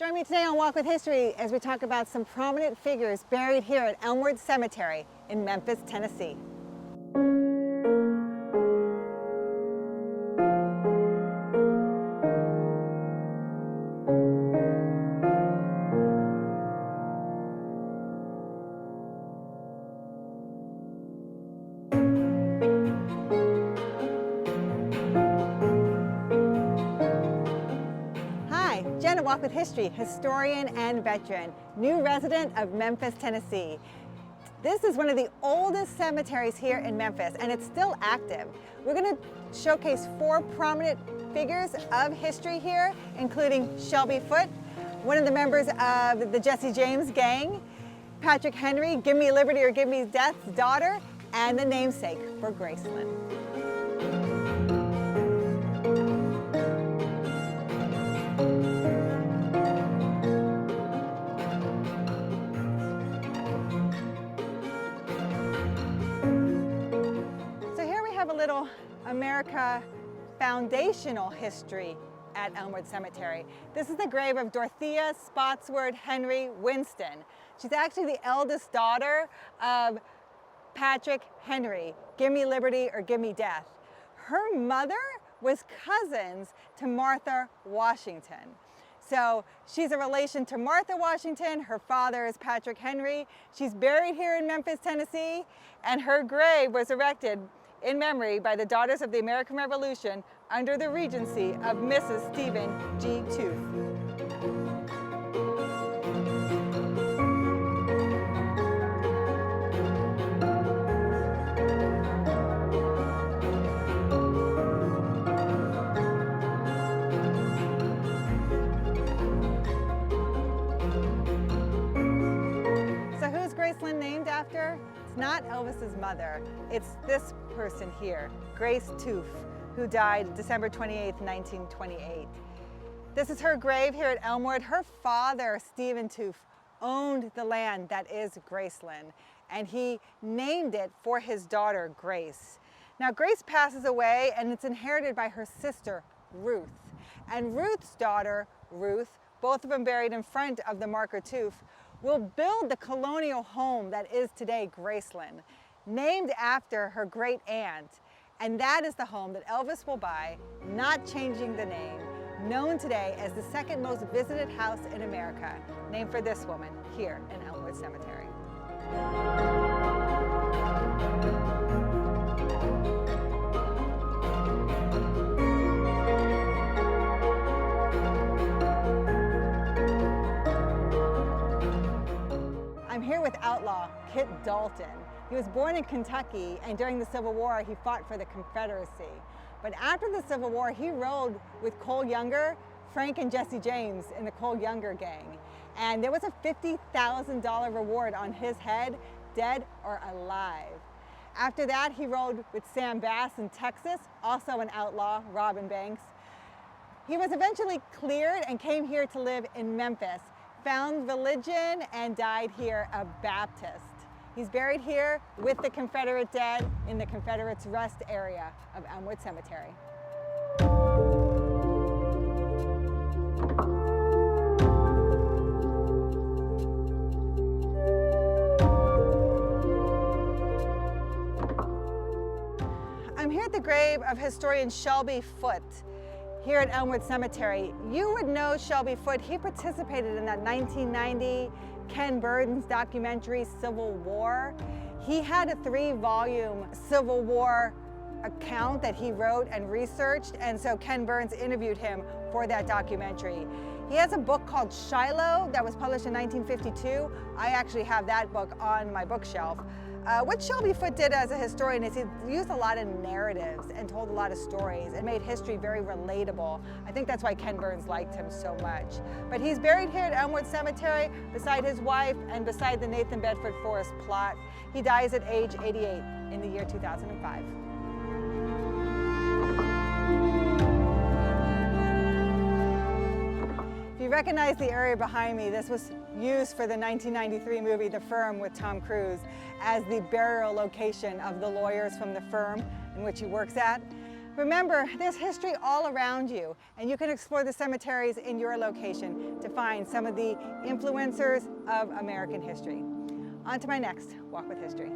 Join me today on Walk with History as we talk about some prominent figures buried here at Elmwood Cemetery in Memphis, Tennessee. Jenn, Walk with History, historian and veteran, new resident of Memphis, Tennessee. This is one of the oldest cemeteries here in Memphis, and it's still active. We're going to showcase 4 prominent figures of history here, including Shelby Foote, one of the members of the Jesse James gang, Patrick Henry, Give Me Liberty or Give Me Death's daughter, and the namesake for Graceland. A little America foundational history at Elmwood Cemetery. This is the grave of Dorothea Spotsworth Henry Winston. She's actually the eldest daughter of Patrick Henry, Give Me Liberty or Give Me Death. Her mother was cousins to Martha Washington. So she's a relation to Martha Washington. Her father is Patrick Henry. She's buried here in Memphis, Tennessee, and her grave was erected in memory by the Daughters of the American Revolution under the regency of Mrs. Stephen G. Toof. So who's Graceland named after? It's not Elvis's mother, it's this person here, Grace Toof, who died December 28, 1928. This is her grave here at Elmwood. Her father, Stephen Toof, owned the land that is Graceland, and he named it for his daughter, Grace. Now, Grace passes away, and it's inherited by her sister, Ruth. And Ruth's daughter, Ruth, both of them buried in front of the marker Toof, will build the colonial home that is today Graceland, named after her great aunt. And that is the home that Elvis will buy, not changing the name, known today as the second most visited house in America, named for this woman here in Elmwood Cemetery. I'm here with Outlaw Kit Dalton. He was born in Kentucky, and during the Civil War, he fought for the Confederacy. But after the Civil War, he rode with Cole Younger, Frank and Jesse James in the Cole Younger gang. And there was a $50,000 reward on his head, dead or alive. After that, he rode with Sam Bass in Texas, also an outlaw, Robin Banks. He was eventually cleared and came here to live in Memphis, found religion, and died here a Baptist. He's buried here with the Confederate dead in the Confederates' rest area of Elmwood Cemetery. I'm here at the grave of historian Shelby Foote here at Elmwood Cemetery. You would know Shelby Foote. He participated in that 1990 Ken Burns documentary, Civil War. He had a 3-volume Civil War account that he wrote and researched, and so Ken Burns interviewed him for that documentary. He has a book called Shiloh that was published in 1952. I actually have that book on my bookshelf. What Shelby Foote did as a historian is he used a lot of narratives and told a lot of stories and made history very relatable. I think that's why Ken Burns liked him so much. But he's buried here at Elmwood Cemetery beside his wife and beside the Nathan Bedford Forrest plot. He dies at age 88 in the year 2005. If you recognize the area behind me, this was used for the 1993 movie The Firm with Tom Cruise as the burial location of the lawyers from the firm in which he works at. Remember, there's history all around you, and you can explore the cemeteries in your location to find some of the influencers of American history. On to my next Walk with History.